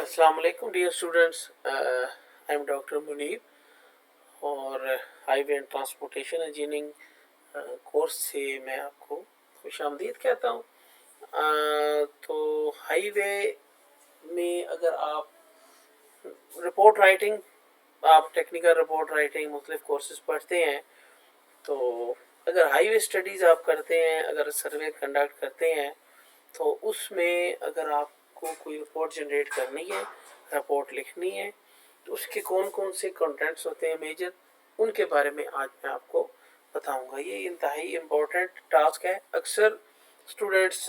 अस्सलाम वालेकुम dear students, I am doctor Munib और highway and transportation engineering course से मैं आपको खुशामदीद कहता हूँ। तो हाईवे में अगर आप रिपोर्ट राइटिंग, आप टेक्निकल रिपोर्ट राइटिंग मुख्तलिफ कोर्सेज पढ़ते हैं, तो अगर हाईवे स्टडीज़ आप करते हैं, अगर सर्वे कंडक्ट करते हैं, तो उसमें अगर आपको कोई रिपोर्ट जनरेट करनी है, रिपोर्ट लिखनी है, तो उसके कौन कौन से कंटेंट्स होते हैं मेजर, उनके बारे में आज मैं आपको बताऊंगा। ये इंतहाई इम्पोर्टेंट टास्क है। अक्सर स्टूडेंट्स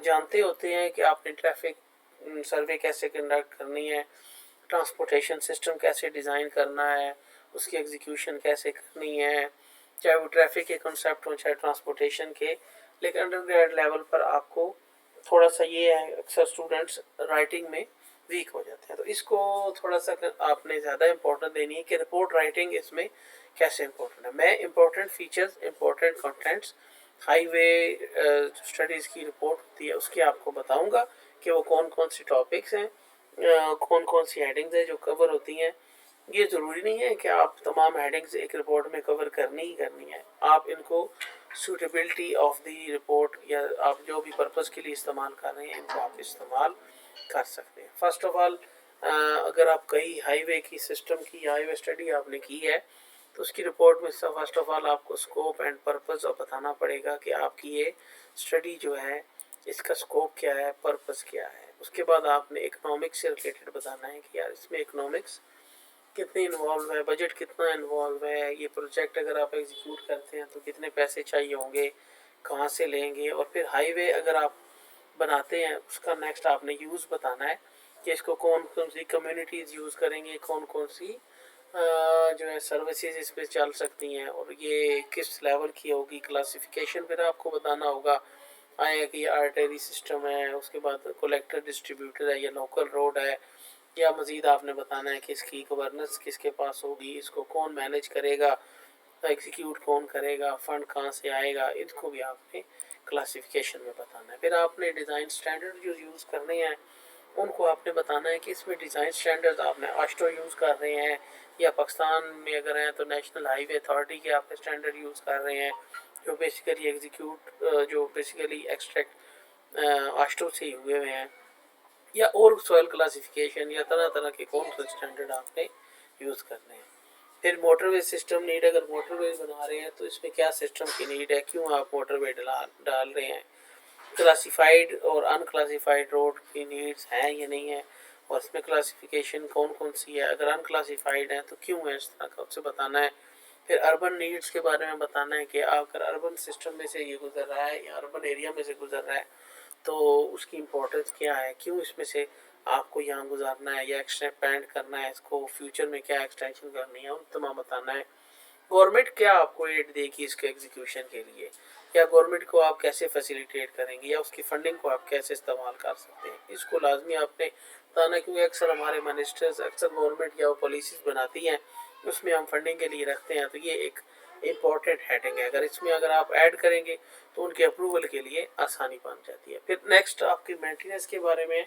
जानते होते हैं कि आपने ट्रैफिक सर्वे कैसे कंडक्ट करनी है, ट्रांसपोर्टेशन सिस्टम कैसे डिज़ाइन करना है, उसकी एग्जीक्यूशन कैसे करनी है, चाहे वो ट्रैफिक के कंसेप्ट हों चाहे ट्रांसपोर्टेशन के। लेकिन अंडर ग्रेड लेवल पर आपको थोड़ा सा ये है, अक्सर स्टूडेंट्स राइटिंग में वीक हो जाते हैं, तो इसको थोड़ा सा आपने ज़्यादा इम्पोर्टेंस देनी है कि रिपोर्ट राइटिंग इसमें कैसे इम्पोर्टेंट है। मैं important features, important contents highway studies की रिपोर्ट होती है उसकी आपको बताऊंगा कि वो कौन कौन सी टॉपिक्स हैं, कौन कौन सी हेडिंग्स हैं जो कवर होती हैं। ये ज़रूरी नहीं है कि आप तमाम हेडिंग्स एक रिपोर्ट में कवर करनी ही करनी है, आप इनको सूटेबिलिटी ऑफ दी रिपोर्ट या आप जो भी पर्पज़ के लिए इस्तेमाल कर रहे हैं इनको आप इस्तेमाल कर सकते हैं। फर्स्ट ऑफ ऑल, अगर आप कई हाईवे की सिस्टम की हाईवे स्टडी आपने की है, तो उसकी रिपोर्ट में फर्स्ट ऑफ ऑल आपको स्कोप एंड पर्पज़ बताना पड़ेगा कि आपकी ये स्टडी जो है इसका स्कोप क्या है, पर्पज़ क्या है। उसके बाद आपने इकोनॉमिक्स से रिलेटेड बताना है कि यार इसमें इकोनॉमिक्स कितने इन्वॉल्व है, बजट कितना इन्वॉल्व है, ये प्रोजेक्ट अगर आप एग्जीक्यूट करते हैं तो कितने पैसे चाहिए होंगे, कहाँ से लेंगे। और फिर हाईवे अगर आप बनाते हैं उसका नेक्स्ट आपने यूज़ बताना है कि इसको कौन कौन सी कम्युनिटीज़ यूज़ करेंगे, कौन कौन सी जो है सर्विसेज इस पर चल सकती हैं और ये किस लेवल की होगी। क्लासिफिकेशन फिर आपको बताना होगा आया कि आर्टरी सिस्टम है, उसके बाद कलेक्टर डिस्ट्रीब्यूटर है या लोकल रोड है, या मज़ीद आपने बताना है कि इसकी गवर्नेंस किसके पास होगी, इसको कौन मैनेज करेगा, एग्जीक्यूट कौन करेगा, फ़ंड कहाँ से आएगा, इसको भी आपने क्लासिफिकेशन में बताना है। फिर आपने डिज़ाइन स्टैंडर्ड जो यूज़ करने हैं उनको आपने बताना है कि इसमें डिज़ाइन स्टैंडर्ड आपने आस्टो यूज़ कर रहे हैं या पाकिस्तान में अगर हैं तो नेशनल हाईवे अथॉरिटी के आपने स्टैंडर्ड यूज़ कर रहे हैं जो बेसिकली जो बेसिकली एक्सट्रैक्ट आस्टो से हुए हुए हैं, या और सॉइल क्लासिफिकेशन या तरह तरह के कौन से स्टैंडर्ड आपने यूज़ करने हैं। फिर मोटरवे सिस्टम नीड, अगर मोटरवे बना रहे हैं तो इसमें क्या सिस्टम की नीड है, क्यों आप मोटरवे डाल रहे हैं, क्लासिफाइड और अनक्लासिफाइड रोड की नीड्स हैं या नहीं है, और इसमें क्लासिफिकेशन कौन कौन सी है, अगर अनक्लासिफाइड है तो क्यों है, इस तरह का उससे बताना है। फिर अर्बन नीड्स के बारे में बताना है कि अगर अर्बन सिस्टम में से ये गुजर रहा है या अर्बन एरिया में से गुजर रहा है तो उसकी इम्पोर्टेंस क्या है, क्यों इसमें से आपको यहाँ गुजारना है या एक्सपेंड करना है, इसको फ्यूचर में क्या एक्सटेंशन करनी है, उन तमाम बताना है। गवर्नमेंट क्या आपको एड देगी इसके एग्जीक्यूशन के लिए, या गवर्नमेंट को आप कैसे फैसिलिटेट करेंगे या उसकी फंडिंग को आप कैसे इस्तेमाल कर सकते हैं, इसको लाजमी आपने बताना। क्योंकि अक्सर हमारे मिनिस्टर्स अक्सर गवर्नमेंट या वो पॉलिसीज़ बनाती हैं उसमें हम फंडिंग के लिए रखते हैं, तो ये एक इम्पॉर्टेंट हेडिंग है। अगर आप ऐड करेंगे तो उनके अप्रूवल के लिए आसानी बन जाती है। फिर नेक्स्ट आपकी मेंटेनेंस के बारे में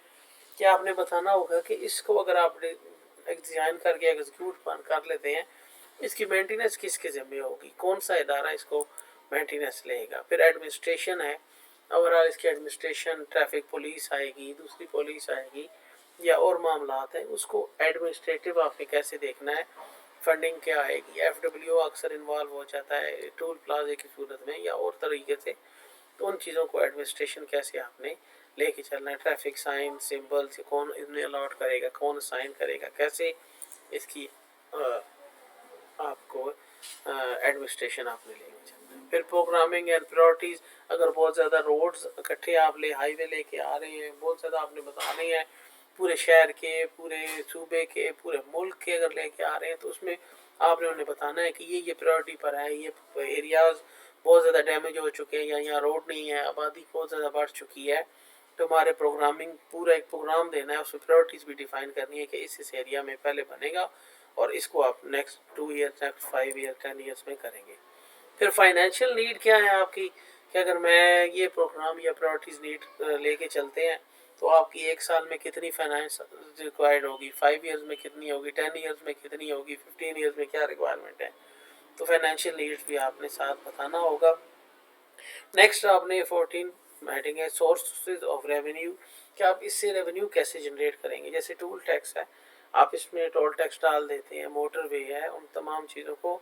क्या आपने बताना होगा कि इसको अगर आप डिज़ाइन करके एग्जीक्यूट कर लेते हैं, इसकी मेंटेनेंस किसके ज़िम्मे होगी, कौन सा इदारा इसको मेंटेनेंस लेगा। फिर एडमिनिस्ट्रेशन है, ओवरऑल इसकी एडमिनिस्ट्रेशन, ट्रैफिक पुलिस आएगी, दूसरी पुलिस आएगी या और मामलात हैं, उसको एडमिनिस्ट्रेटिव आपने कैसे देखना है। फंडिंग क्या आएगी, FWO अक्सर इन्वॉल्व हो जाता है टोल प्लाजे की सूरत में या और तरीके से, तो उन चीज़ों को एडमिनिस्ट्रेशन कैसे आपने लेके चलना है। ट्रैफिक साइन सिंबल्स कौन इन्हें अलॉट करेगा, कौन साइन करेगा, कैसे इसकी आपको एडमिनिस्ट्रेशन आपने लेके चलना है। फिर प्रोग्रामिंग एंड प्रायोरिटीज़, अगर बहुत ज़्यादा रोड्स इकट्ठे आप हाईवे लेके आ रहे हैं, बहुत ज़्यादा आपने बताने हैं पूरे शहर के, पूरे सूबे के, पूरे मुल्क के अगर लेके आ रहे हैं तो उसमें आपने उन्हें बताना है कि ये प्रायोरिटी पर है, ये एरियाज़ बहुत ज़्यादा डैमेज हो चुके हैं या यहाँ रोड नहीं है, आबादी बहुत ज़्यादा बढ़ चुकी है, तो हमारे प्रोग्रामिंग पूरा एक प्रोग्राम देना है, उसमें प्रायोरिटीज़ भी डिफ़ाइन करनी है कि इस एरिया में पहले बनेगा और इसको आप next 2 year next 5 year 10 years में करेंगे। फिर फाइनेंशियल नीड क्या है आपकी, कि अगर मैं ये प्रोग्राम या प्रायोरिटीज़ नीड लेके चलते हैं तो आपकी एक साल में कितनी फाइनेंस रिक्वायर्ड होगी, 5 ईयर्स में कितनी होगी, 10 ईयर्स में कितनी होगी, 15 ईयर्स में क्या रिक्वायरमेंट है। तो फाइनेंशियल नीड्स भी आपने साथ बताना होगा। नेक्स्ट आपने 14 हेडिंग है सोर्सेज ऑफ रेवेन्यू, कि आप इससे रेवेन्यू कैसे जनरेट करेंगे। जैसे टूल टैक्स है, आप इसमें टोल टैक्स डाल देते हैं, मोटर वे है, उन तमाम चीज़ों को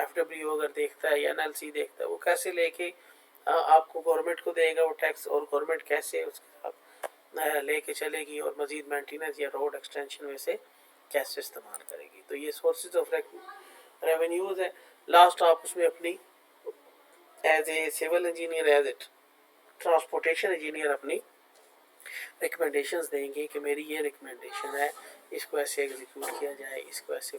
FWO अगर देखता है या NLC देखता है, वो कैसे लेके आपको गवर्नमेंट को देगा वो टैक्स, और गवर्नमेंट कैसे उसके साथ लेके चलेगी और मज़ीद मेंटेनेंस या रोड एक्सटेंशन में से कैसे इस्तेमाल करेगी। तो ये सोर्सेज ऑफ रेवेन्यूज़ है। लास्ट आप उसमें अपनी as a civil engineer, as a transportation engineer अपनी रिकमेंडेशंस देंगे कि मेरी ये रिकमेंडेशन है, इसको ऐसे एग्जीक्यूट किया जाए, इसको ऐसे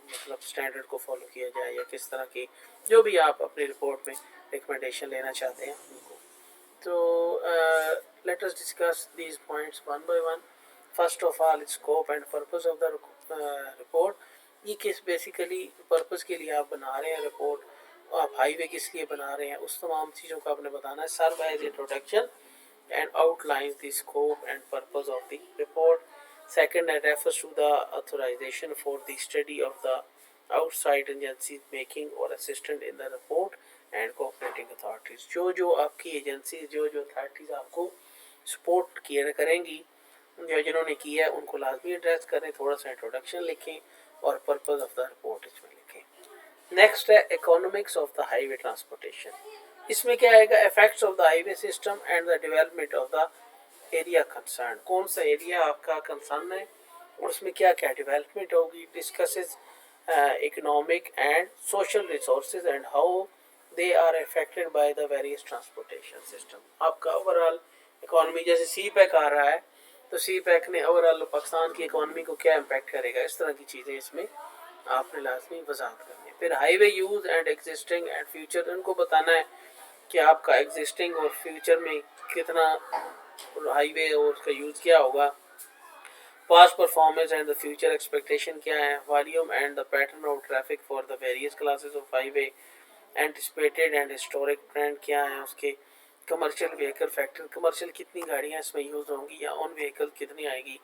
मतलब स्टैंडर्ड को फॉलो किया जाए, या किस तरह की जो भी आप अपनी रिपोर्ट में रिकमेंडेशन लेना चाहते हैं उनको। तो let us discuss these points one by one. First of all scope and purpose of the report. ये किस बेसिकली पर्पस के लिए आप बना रहे हैं रिपोर्ट, आप हाईवे किस लिए बना रहे हैं, उस तमाम चीज़ों को आपने बताना है। Serve as introduction and outlines the scope and purpose of the report. Second, it refers to the authorization for the study of the outside agencies making or assistant in the report and cooperating authorities. जो आपकी agency, जो authorities आपको support किया करेंगी या जिन्होंने किया है, उनको लाजमी एड्रेस करें, थोड़ा सा इंट्रोडक्शन लिखें और पर्पस ऑफ द रिपोर्ट इसमें लिखें। नेक्स्ट है economics of the highway transportation. इसमें क्या आएगा, effects of the highway system and the development of the area concern. कौन सा एरिया आपका कंसर्न है और उसमें क्या क्या डेवलपमेंट होगी। Discusses economic and social resources and how they are affected by the various transportation system. आपका ओवरऑल इकोनॉमी, जैसे सी पैक आ रहा है तो सी पैक ने ओवरऑल पाकिस्तान की इकोनॉमी को क्या इम्पैक्ट करेगा, इस तरह की चीज़ें इसमें आपने लाजमी वजाहत करनी है। फिर highway use and existing and future, उनको बताना है कि आपका एग्जिस्टिंग और फ्यूचर में कितना हाईवे और उसका यूज़ क्या होगा। Past performance and the future expectation क्या है। Volume and the pattern of traffic for the various classes of highway. Anticipated and historic trend क्या है उसके। कमर्शियल व्हीकल फैक्टर, कमर्शियल कितनी गाड़ियाँ इसमें यूज़ होंगी या ऑन व्हीकल कितनी आएगी।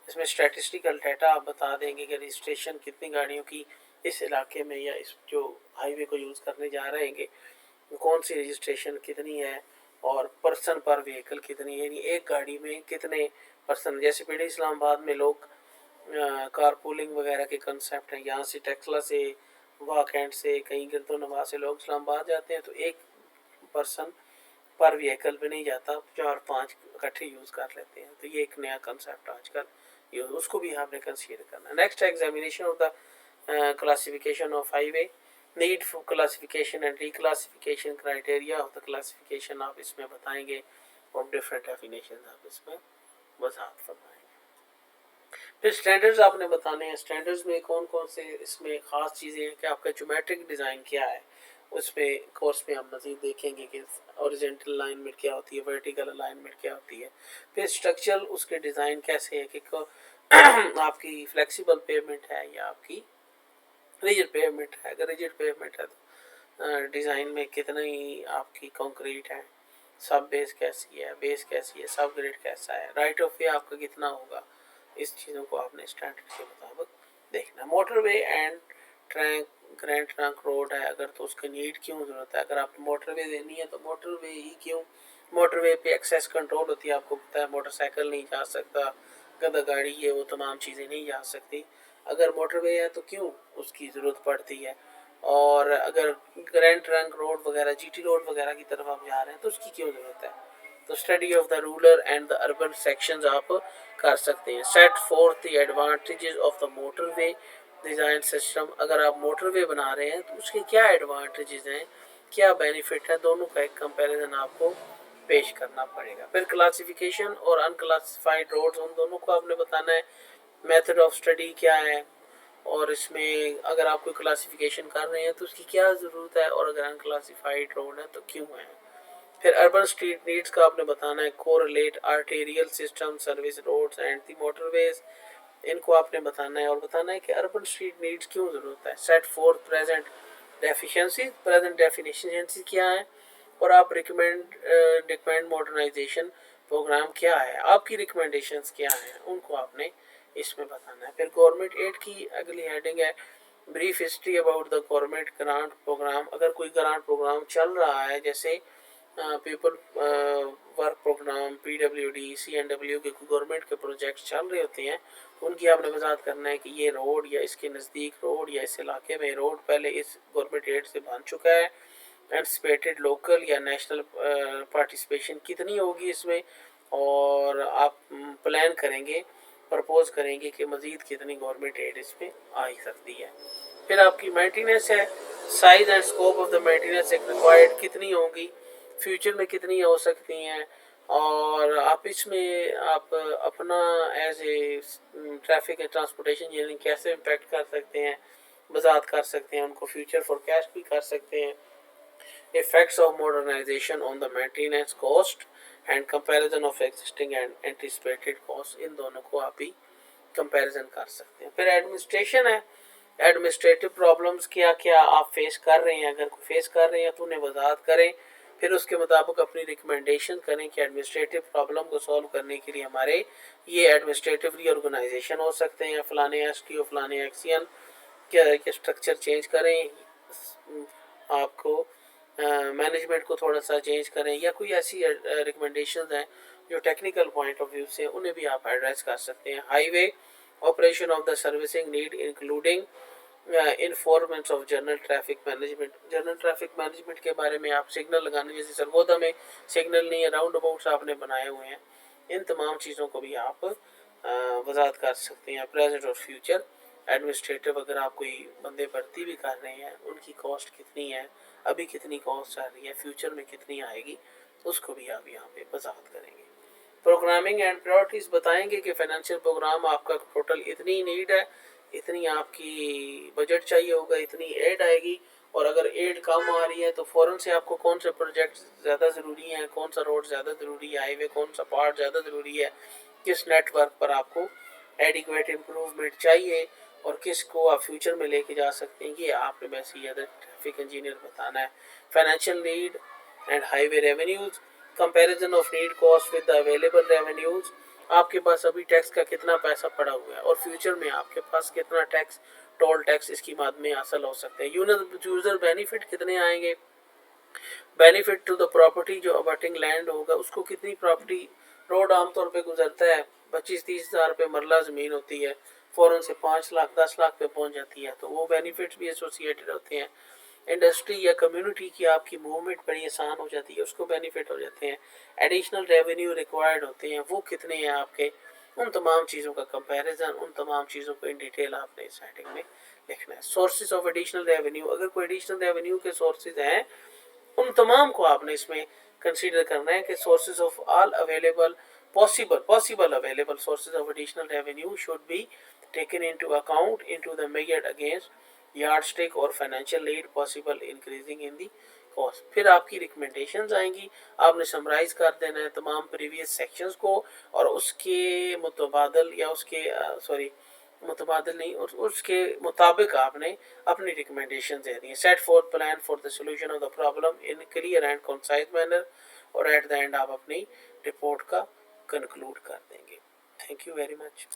इसमें स्टैटिस्टिकल डाटा आप बता देंगे कि रजिस्ट्रेशन कितनी गाड़ियों की इस इलाके में या इस जो हाईवे को यूज़ करने जा रहेंगे कौन सी रजिस्ट्रेशन कितनी है, और पर्सन पर व्हीकल कितनी है, यानी एक गाड़ी में कितने पर्सन। जैसे पीढ़ी इस्लामाबाद में लोग कार पूलिंग वगैरह के कंसेप्ट हैं, यहाँ से टेक्सला से वाकैंड से कहीं गिरदो नवाज से लोग इस्लामाबाद जाते हैं तो एक पर्सन पर व्हीकल पे नहीं जाता, 4-5 इकट्ठे यूज़ कर लेते हैं। तो ये एक नया कंसेप्ट आजकल यूज़, उसको भी आपने कंसीडर करना। Next examination of the classification of highway. Need for classification and reclassification, criteria of the classification आप इसमें बताएंगे और डिफरेंट डेफिनेशन आप इसमें वजाहत फरमाएंगे। फिर स्टैंडर्ड्स आपने बताने हैं। स्टैंडर्ड्स में कौन कौन से इसमें ख़ास चीज़ें हैं कि आपका ज्योमेट्रिक डिज़ाइन क्या है, उसमें कोर्स में हम मज़ीद देखेंगे कि हॉरिजॉन्टल अलाइनमेंट क्या होती है, वर्टिकल अलाइनमेंट क्या होती है। फिर स्ट्रक्चरल उसके डिज़ाइन कैसे है कि आपकी फ्लेक्सिबल पेवमेंट है या आपकी रिजिड पेवमेंट है। अगर रिजिड पेवमेंट है तो डिज़ाइन में कितनी आपकी कंक्रीट है, सब बेस कैसी है, बेस कैसी है, सब ग्रिड कैसा है, राइट ऑफ वे आपका कितना होगा। इस चीज़ों को आपने स्टैंडर्ड के मुताबिक देखना। Motor way and trunk, grand trunk road है अगर तो उसकी नीड क्यों ज़रूरत है। अगर आप मोटर वे देनी है तो मोटर वे ही क्यों, मोटर वे पे एक्सेस कंट्रोल होती है, आपको पता है मोटरसाइकिल नहीं जा सकता, गधा गाड़ी है, वो तमाम चीज़ें नहीं जा सकती। अगर मोटरवे है तो क्यों उसकी ज़रूरत पड़ती है। और अगर ग्रैंड ट्रंक रोड वगैरह, जीटी रोड वगैरह की तरफ आप जा रहे हैं तो उसकी क्यों ज़रूरत है। तो study of the rural and the urban sections आप कर सकते हैं। Set fourth the advantages of the motorway design system. अगर आप मोटरवे बना रहे हैं तो उसके क्या एडवांटेजेस हैं, क्या बेनिफिट है, दोनों का एक कंपैरिजन आपको पेश करना पड़ेगा। फिर क्लासिफिकेशन और अनक्लासिफाइड रोड्स, उन दोनों को आपने बताना है। मेथड ऑफ स्टडी क्या है, और इसमें अगर आप कोई क्लासिफिकेशन कर रहे हैं तो उसकी क्या ज़रूरत है, और अगर अनक्लासिफाइड रोड है तो क्यों है। फिर अर्बन स्ट्रीट नीड्स का आपने बताना है। Correlate arterial system, service roads and the motorways, इनको आपने बताना है और बताना है कि अर्बन स्ट्रीट नीड्स क्यों ज़रूरत है। Set fourth present deficiency, present deficiency क्या है, और आप रिकमेंड मॉडर्नाइजेशन प्रोग्राम क्या है, आपकी रिकमेंडेशंस क्या हैं, उनको आपने इसमें बताना है। फिर गवर्नमेंट एड की अगली हेडिंग है brief history about the government grant programme. अगर कोई ग्रांट प्रोग्राम चल रहा है, जैसे people work programme, PWD, CNW के गवर्नमेंट के प्रोजेक्ट चल रहे होते हैं, उनकी आपने वजाहत करना है कि ये रोड या इसके नज़दीक रोड या इस इलाके में रोड पहले इस गवर्नमेंट एड से बन चुका है, एंटिसिपेटेड लोकल या नेशनल पार्टिसिपेशन कितनी होगी इसमें, और आप प्लान करेंगे, प्रपोज करेंगे कि मज़ीद कितनी गवर्नमेंट एड इसमें आ ही सकती है। फिर आपकी मेंटेनेंस है, size and scope of the maintenance required कितनी होंगी, फ्यूचर में कितनी हो सकती हैं, और आप इसमें आप अपना as a traffic and transportation engineering कैसे इम्पेक्ट कर सकते हैं, वजाहत कर सकते हैं, उनको फ्यूचर फोरकास्ट भी कर सकते हैं। Effects of modernization on the maintenance cost and comparison of existing and anticipated cost, इन दोनों को आप ही कंपैरिजन कर सकते हैं। फिर एडमिनिस्ट्रेशन है, एडमिनिस्ट्रेटिव प्रॉब्लम्स क्या क्या आप फेस कर रहे हैं, अगर कोई फेस कर रहे हैं तो उन्हें वजाहत करें, फिर उसके मुताबिक अपनी रिकमेंडेशन करें कि एडमिनिस्ट्रेटिव प्रॉब्लम को सॉल्व करने के लिए हमारे ये एडमिनिस्ट्रेटिव रीऑर्गेनाइजेशन हो सकते हैं, फलाने STO फलाने एक्सियन के स्ट्रक्चर चेंज करें, आपको मैनेजमेंट को थोड़ा सा चेंज करें, या कोई ऐसी रिकमेंडेशंस हैं जो टेक्निकल पॉइंट ऑफ व्यू से उन्हें भी आप एड्रेस कर सकते हैं। Highway operation of the servicing need including informants of general traffic management, general traffic management के बारे में आप सिग्नल लगाने, जैसे सरगोदा में सिग्नल नहीं है, राउंड अबाउट्स आपने बनाए हुए हैं, इन तमाम चीज़ों को भी आप वजाहत कर सकते हैं। प्रेजेंट और फ्यूचर एडमिनिस्ट्रेटिव, अगर आप कोई बंदे भर्ती भी कर रहे हैं, उनकी कॉस्ट कितनी है, अभी कितनी कॉस्ट आ रही है, फ्यूचर में कितनी आएगी, उसको भी आप यहाँ पे वजाहत करेंगे। प्रोग्रामिंग एंड प्रायोरिटीज़ बताएंगे कि फाइनेंशियल प्रोग्राम आपका टोटल इतनी नीड है, इतनी आपकी बजट चाहिए होगा, इतनी एड आएगी, और अगर एड कम आ रही है तो फ़ौरन से आपको कौन से प्रोजेक्ट ज़्यादा ज़रूरी हैं, कौन सा रोड ज़्यादा ज़रूरी है, हाईवे कौन सा पार्ट ज़्यादा ज़रूरी है, किस नेटवर्क पर आपको एडिक्वेट इम्प्रूवमेंट चाहिए और किसको आप फ्यूचर में लेके जा सकते हैं, ये आपने वैसे ही अदर ट्रैफिक इंजीनियर बताना है। Financial need and highway revenues, comparison of need cost with the available revenues, आपके पास अभी टैक्स का कितना पैसा पड़ा हुआ है और फ्यूचर में आपके पास कितना टैक्स, टोल टैक्स इसकी मद में हासिल हो सकते हैं। यूजर बेनिफिट कितने आएंगे, बेनिफिट टू द प्रॉपर्टी, जो अबटिंग लैंड होगा उसको कितनी प्रॉपर्टी, रोड आमतौर पे गुजरता है 25-30 हज़ार पे मरला ज़मीन होती है, फ़ौरन से 5 लाख 10 लाख पे पहुंच जाती है, तो वो बेनिफिट्स भी एसोसिएटेड होते हैं। इंडस्ट्री या कम्युनिटी की आपकी मूवमेंट बड़ी आसान हो जाती है, उसको बेनिफिट हो जाते हैं। एडिशनल रेवेन्यू रिक्वायर्ड होते हैं, वो कितने हैं आपके, उन तमाम चीज़ों का कंपैरिजन, उन तमाम चीज़ों को इन डिटेल आपने इस हेडिंग में लिखना है। सोर्सेज ऑफ एडिशनल रेवेन्यू, अगर कोई एडिशनल रेवेन्यू के सोर्सेज हैं उन तमाम को आपने इसमें कंसीडर करना है कि sources of all available possible available sources of additional revenue should be taken into account into the measured against yardstick or financial aid possible increasing in the cost। फिर आपकी रिकमेंडेशंस आएंगी, आपने समराइज कर देना है तमाम प्रीवियस सेक्शंस को, और उसके मुतबादल या उसके मुतबादल नहीं, और उसके मुताबिक आपने अपनी रिकमेंडेशन दे दी है। Set fourth plan for the solution of the problem in clear and concise manner, और एट द एंड आप अपनी रिपोर्ट का कंक्लूड कर देंगे। Thank you very much.